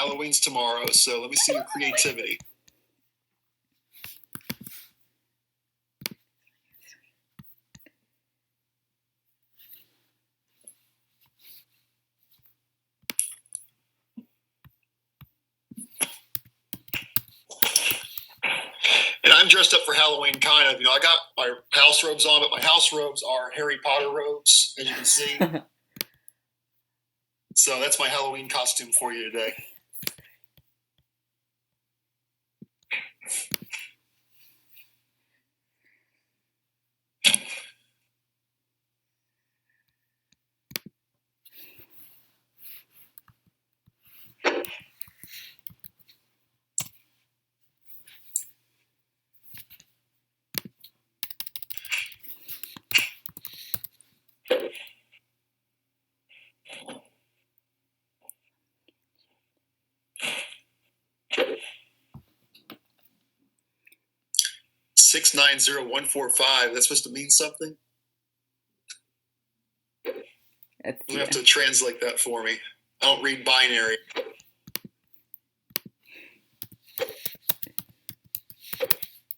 Halloween's tomorrow, so let me see your creativity. And I'm dressed up for Halloween, kind of. I got my house robes on, but my house robes are Harry Potter robes, as you can see. So that's my Halloween costume for you today. $690,145. That's supposed to mean something? You have to translate that for me. I don't read binary.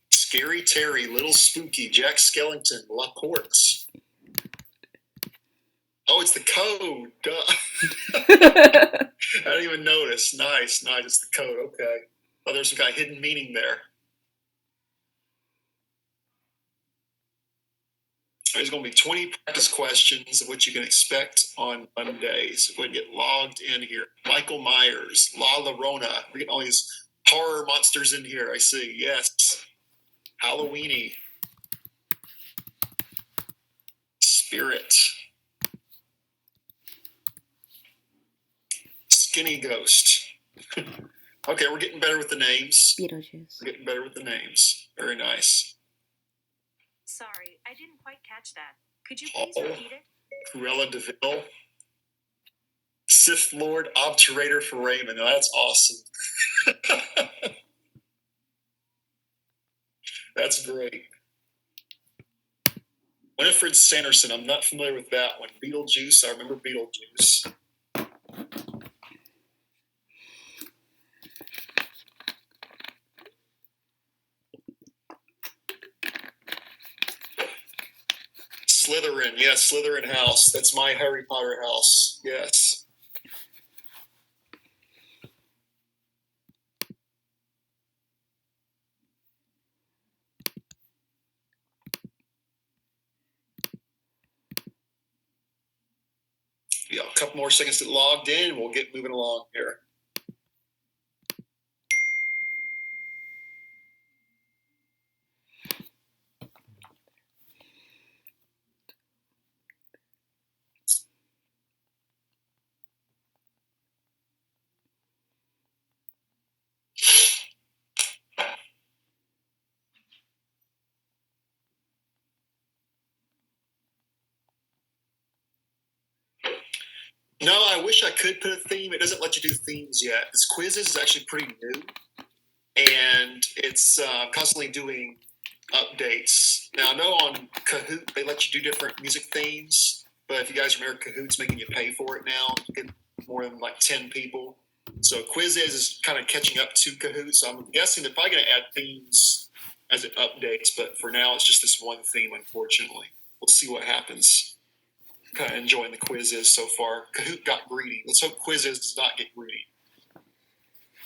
Scary Terry, Little Spooky, Jack Skellington, La Ports. Oh, it's the code. Duh. I didn't even notice. Nice. It's the code. Okay. Oh, there's some kind of hidden meaning there. There's going to be 20 practice questions of what you can expect on Mondays. We're going to get logged in here. Michael Myers, La Llorona. We're getting all these horror monsters in here. I see. Yes. Halloweeny. Spirit. Skinny Ghost. Okay, we're getting better with the names. Beetlejuice. We're getting better with the names. Very nice. Sorry, I didn't quite catch that. Could you please repeat it? Cruella DeVille. Sith Lord Obturator for Raymond. Now, that's awesome. That's great. Winifred Sanderson. I'm not familiar with that one. Beetlejuice. I remember Beetlejuice. Slytherin. Yes, Slytherin house. That's my Harry Potter house. Yes. Yeah, a couple more seconds to get logged in, and we'll get moving along here. No, I wish I could put a theme. It doesn't let you do themes yet. This quizzes is actually pretty new, and it's constantly doing updates. Now, I know on Kahoot, they let you do different music themes, but if you guys remember, Kahoot's making you pay for it now. You get more than like 10 people. So Quizzes is kind of catching up to Kahoot, so I'm guessing they're probably going to add themes as it updates, but for now, it's just this one theme, unfortunately. We'll see what happens. Kind of enjoying the Quizzes so far. Kahoot got greedy. Let's hope Quizzes does not get greedy.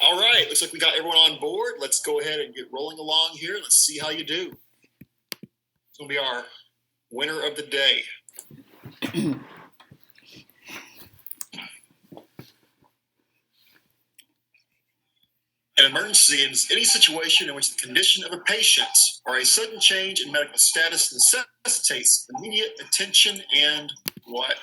All right, looks like we got everyone on board. Let's go ahead and get rolling along here. Let's see how you do. It's going to be our winner of the day. An emergency is any situation in which the condition of a patient or a sudden change in medical status necessitates immediate attention and what?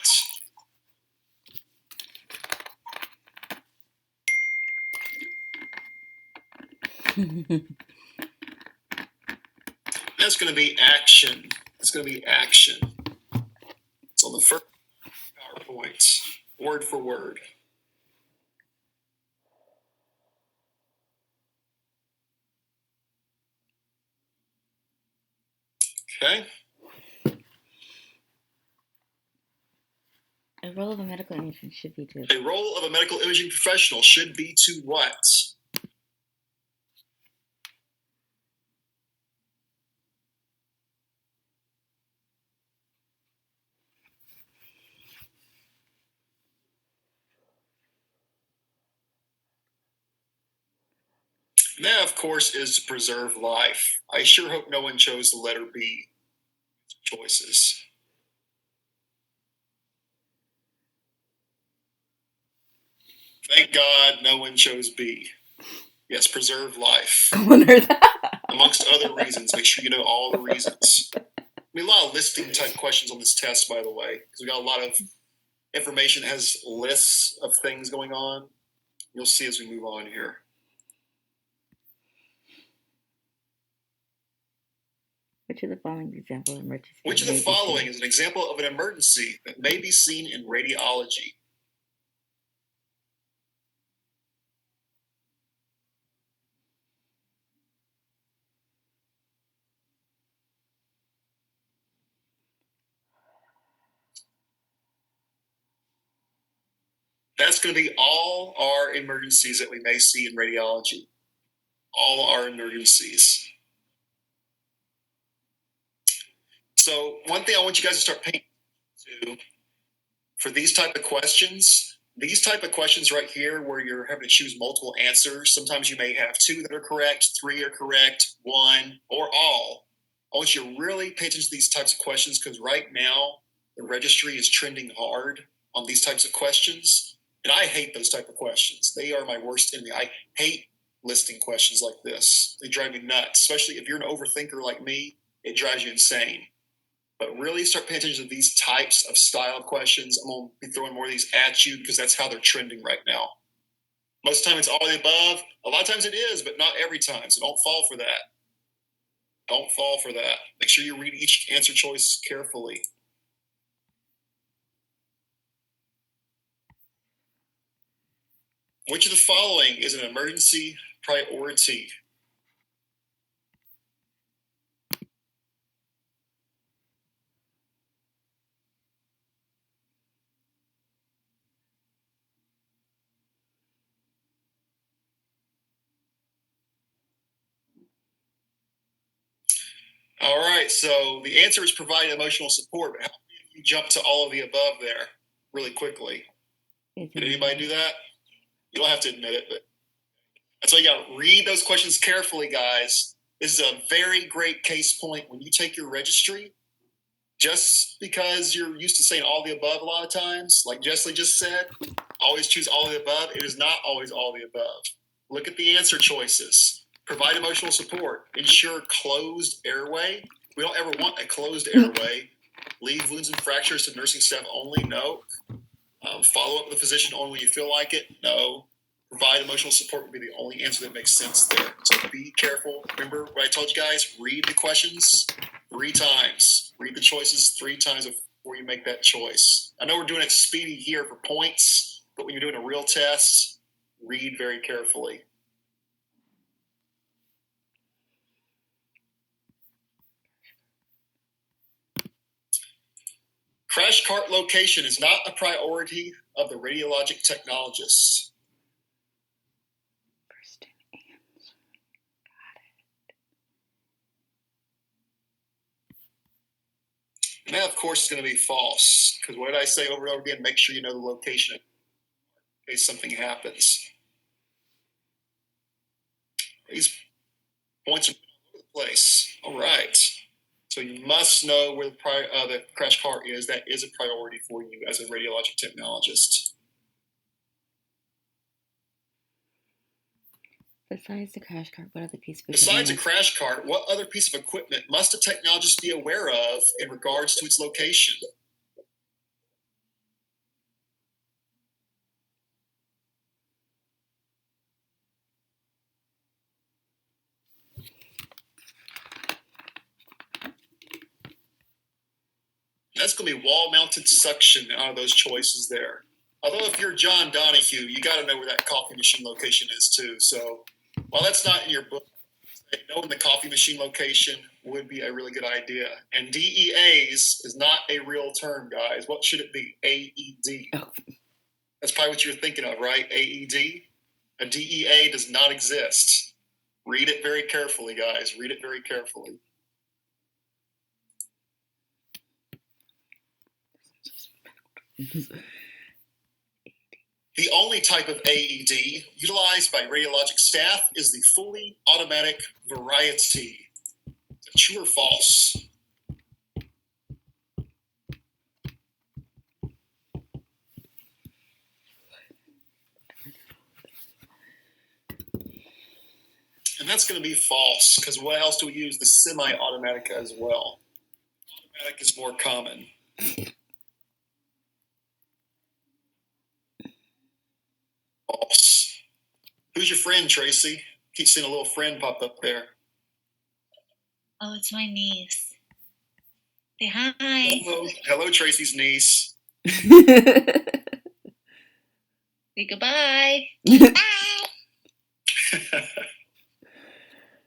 That's going to be action. It's going to be action. It's on the first PowerPoint, word for word. Okay. A role of a medical imaging should be to. A role of a medical imaging professional should be to what? And that, of course, is to preserve life. I sure hope no one chose the letter B choices. Thank God no one chose B. Yes, preserve life. I wonder that. Amongst other reasons. Make sure you know all the reasons. I mean, a lot of listing type questions on this test, by the way, because we got a lot of information that has lists of things going on. You'll see as we move on here. Which of the following example of emergency? Which of the following is an example of an emergency that may be seen in radiology? That's going to be all our emergencies that we may see in radiology. All our emergencies. So one thing I want you guys to start paying attention to for these type of questions right here where you're having to choose multiple answers, sometimes you may have 2 that are correct, 3 are correct, 1, or all. I want you to really pay attention to these types of questions because right now the registry is trending hard on these types of questions. And I hate those type of questions. They are my worst enemy. I hate listing questions like this. They drive me nuts, especially if you're an overthinker like me. It drives you insane. But really start paying attention to these types of style of questions. I'm going to be throwing more of these at you because that's how they're trending right now. Most of the time it's all of the above. A lot of times it is, but not every time. So don't fall for that. Don't fall for that. Make sure you read each answer choice carefully. Which of the following is an emergency priority? All right, so the answer is provide emotional support. But how many of you jump to all of the above there really quickly? Did anybody do that? You don't have to admit it, but that's why you got to read those questions carefully, guys. This is a very great case point when you take your registry. Just because you're used to saying all the above a lot of times, like Jessie just said, always choose all the above. It is not always all the above. Look at the answer choices. Provide emotional support. Ensure closed airway. We don't ever want a closed airway. Leave wounds and fractures to nursing staff only. No. Follow up with a physician only when you feel like it. No. Provide emotional support would be the only answer that makes sense there. So be careful. Remember what I told you guys? Read the questions 3 times. Read the choices 3 times before you make that choice. I know we're doing it speedy here for points, but when you're doing a real test, read very carefully. Crash cart location is not a priority of the radiologic technologists. And that, of course, is going to be false, because what did I say over and over again? Make sure you know the location in case something happens. These points are all over the place. All right. So you must know where the crash cart is. That is a priority for you as a radiologic technologist. Besides the crash cart, what other piece of equipment? Besides a crash cart, what other piece of equipment must a technologist be aware of in regards to its location? That's going to be wall-mounted suction out of those choices there. Although if you're John Donahue, you got to know where that coffee machine location is too. So while that's not in your book, Knowing the coffee machine location would be a really good idea. And DEAs is not a real term, guys. What should it be? AED. Oh. That's probably what you're thinking of, right? AED. A DEA does not exist. Read it very carefully, guys. Read it very carefully. The only type of AED utilized by radiologic staff is the fully automatic variety. True or false? And that's going to be false, because what else do we use? The semi-automatic as well. Automatic is more common. False. Who's your friend, Tracy? Keep seeing a little friend pop up there. Oh, it's my niece. Say hi. Hello, Tracy's niece. Say goodbye.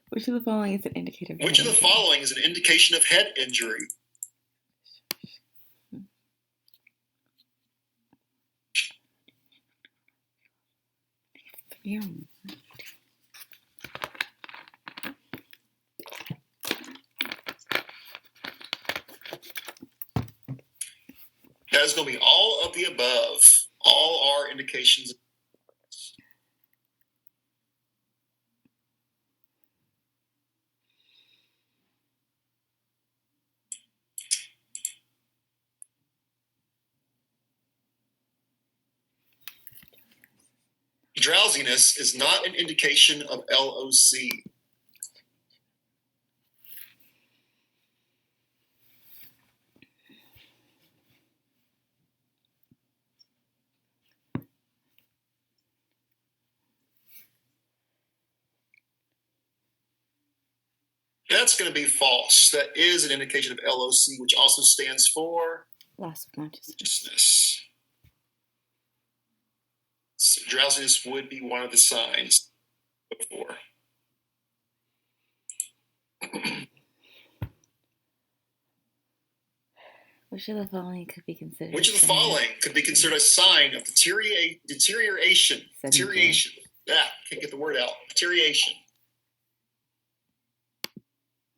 Which of the following is an indicator of Which of the following is an indication of head injury? Yeah. That is going to be all of the above. All are indications. Drowsiness is not an indication of LOC. That's going to be false. That is an indication of LOC, which also stands for Loss of consciousness. consciousness. So drowsiness would be one of the signs before. Which of the following could be considered? Which of the following could be considered a sign of deterioration? Deterioration. Yeah, can't get the word out. Deterioration.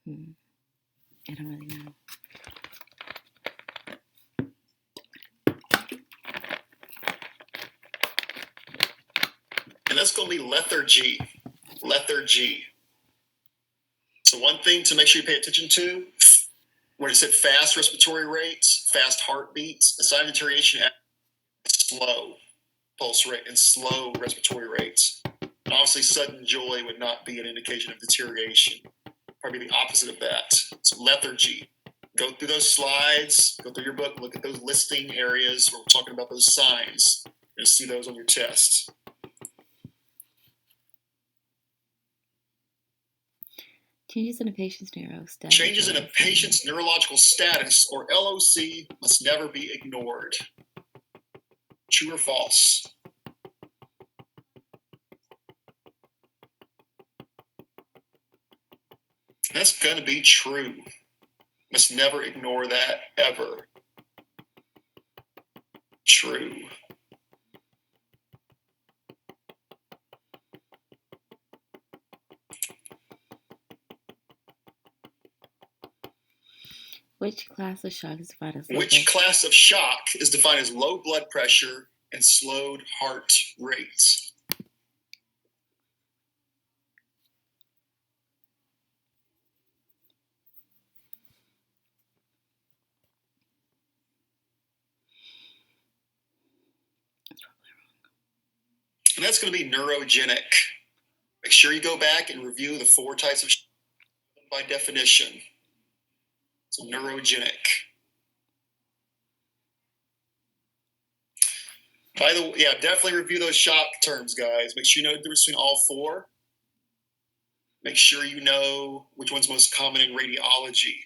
I don't really know. And that's going to be lethargy. Lethargy. So one thing to make sure you pay attention to, where it said fast respiratory rates, fast heartbeats, a sign of deterioration, slow pulse rate and slow respiratory rates. And obviously sudden joy would not be an indication of deterioration. Probably the opposite of that. So lethargy. Go through those slides, go through your book, look at those listing areas where we're talking about those signs. You'll see those on your test. Changes in a patient's neurostatus. Changes in a patient's neurological status, or LOC, must never be ignored. True or false? That's going to be true. Must never ignore that, ever. True. Which class of shock is defined as Which class of shock is defined as low blood pressure and slowed heart rate? And that's going to be neurogenic. Make sure you go back and review the 4 types of shock by definition. So neurogenic. By the way, yeah, definitely review those shock terms, guys. Make sure you know the difference between all 4. Make sure you know which one's most common in radiology.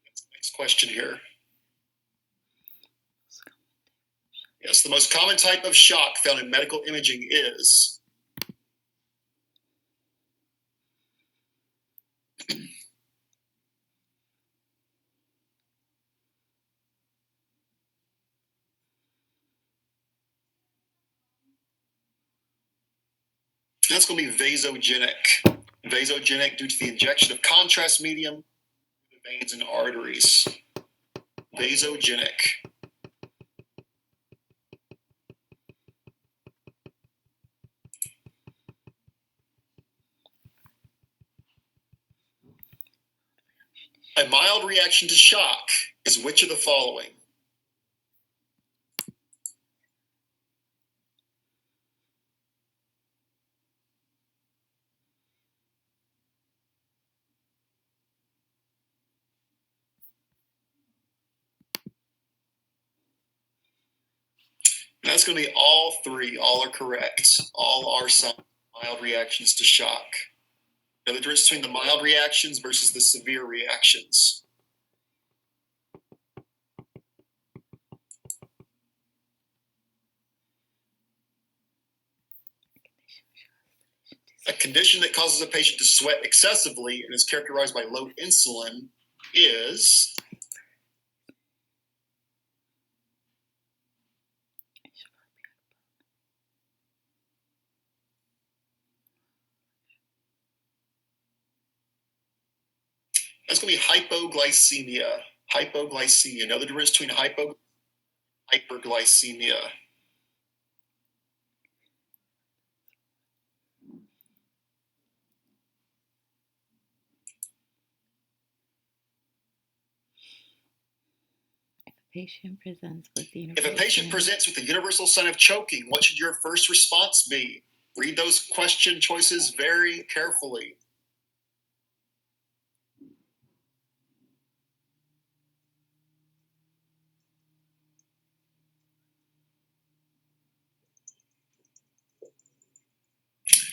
That's the next question here. Yes, the most common type of shock found in medical imaging is That's going to be vasogenic. Vasogenic due to the injection of contrast medium in the veins and arteries. Vasogenic. A mild reaction to shock is which of the following? That's going to be all three. All are correct. All are some mild reactions to shock. Now, the difference between the mild reactions versus the severe reactions. A condition that causes a patient to sweat excessively and is characterized by low insulin is... That's going to be hypoglycemia. Hypoglycemia. Know the difference between hyperglycemia. Patient presents with the If a patient presents with the universal sign of choking, what should your first response be? Read those question choices very carefully.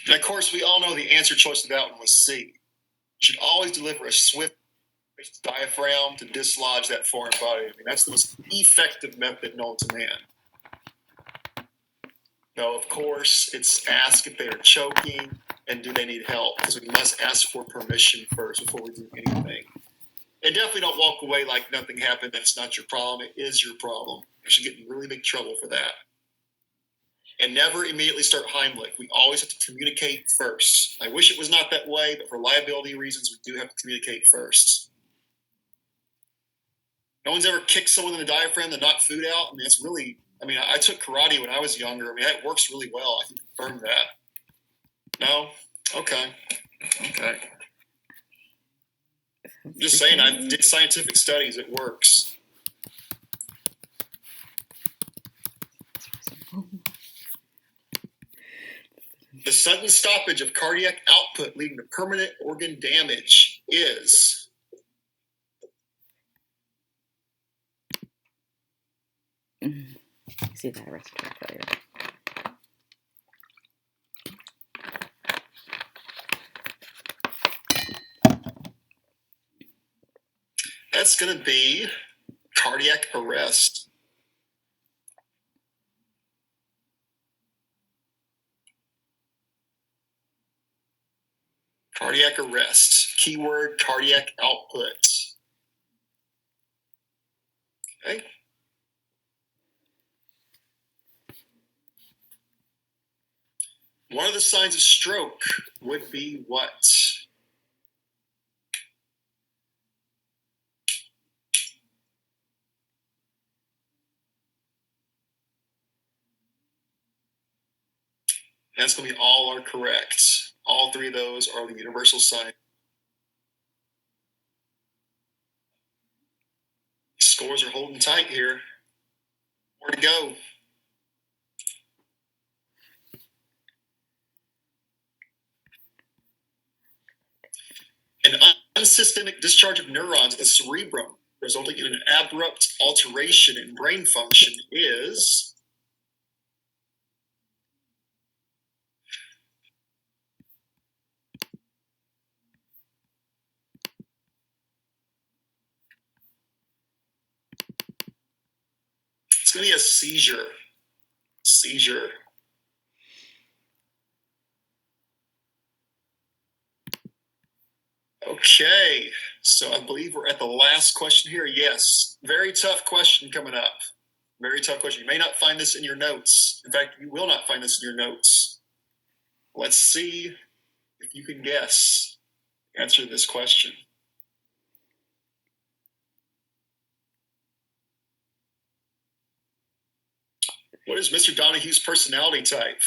And of course, we all know the answer choice to that one was C. You should always deliver a swift diaphragm to dislodge that foreign body. I mean, that's the most effective method known to man. Now, of course, it's ask if they are choking and do they need help, because we must ask for permission first before we do anything. And definitely don't walk away like nothing happened. That's not your problem. It is your problem. You should get in really big trouble for that. And never immediately start Heimlich. We always have to communicate first. I wish it was not that way, but for liability reasons, we do have to communicate first. No one's ever kicked someone in the diaphragm to knock food out. I mean, it's really, I took karate when I was younger. I mean, it works really well. I can confirm that. No? Okay. I'm just saying, I did scientific studies. It works. The sudden stoppage of cardiac output leading to permanent organ damage is... See that respiratory failure. That's going to be cardiac arrest. Cardiac arrest. Keyword, cardiac output. Okay. One of the signs of stroke would be what? That's going to be all are correct. All three of those are the universal sign. Scores are holding tight here. More to go. An unsystemic discharge of neurons at the cerebrum resulting in an abrupt alteration in brain function is... It's going to be a seizure. Seizure. Okay, so I believe we're at the last question here. Yes, very tough question coming up. Very tough question. You may not find this in your notes. In fact, you will not find this in your notes. Let's see if you can guess the answer to this question. What is Mr. Donahue's personality type?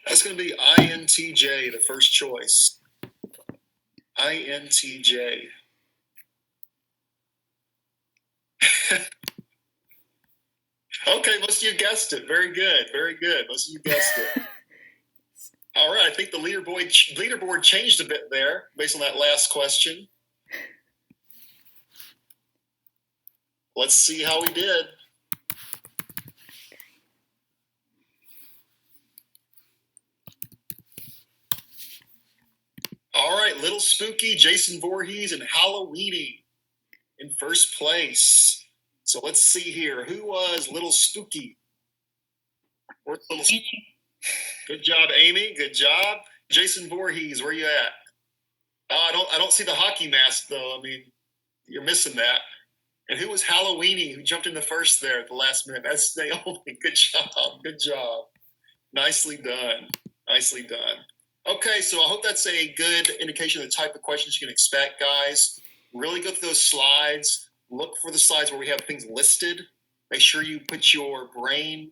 That's going to be INTJ, the first choice. INTJ. Okay, most of you guessed it. Very good. Very good. Most of you guessed it. All right, I think the leaderboard changed a bit there based on that last question. Let's see how we did. All right, Little Spooky, Jason Voorhees, and Halloweeny in first place. So let's see here. Who was Little Spooky? Where's Little Spooky? Good job, Amy. Good job. Jason Voorhees, where you at? Oh, I don't see the hockey mask though. I mean, you're missing that. And who was Halloweeny who jumped in the first there at the last minute? That's Naomi. Good job. Good job. Nicely done. Nicely done. Okay, so I hope that's a good indication of the type of questions you can expect, guys. Really go through those slides. Look for the slides where we have things listed. Make sure you put your brain,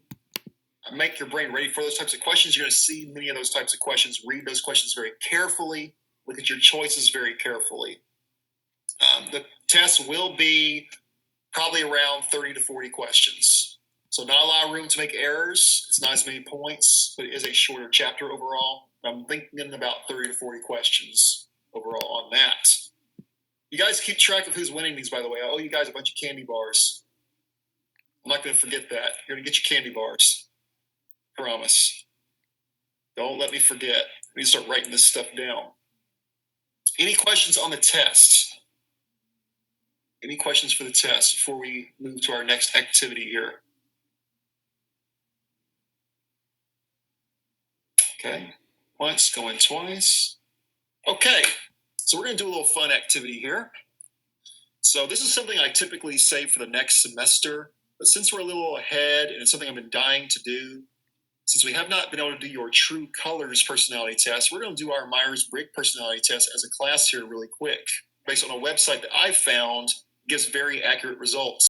make your brain ready for those types of questions. You're going to see many of those types of questions. Read those questions very carefully. Look at your choices very carefully. The test will be probably around 30 to 40 questions. So not a lot of room to make errors. It's not as many points, but it is a shorter chapter overall. I'm thinking about 30 to 40 questions overall on that. You guys keep track of who's winning these, by the way. I owe you guys a bunch of candy bars. I'm not going to forget that. You're going to get your candy bars. Promise. Don't let me forget. I need to start writing this stuff down. Any questions on the test? Any questions for the test before we move to our next activity here? Okay. Once, going twice. Okay. So we're going to do a little fun activity here. So this is something I typically save for the next semester, but since we're a little ahead and it's something I've been dying to do, since we have not been able to do your True Colors personality test, we're going to do our Myers-Briggs personality test as a class here really quick, based on a website that I found gives very accurate results.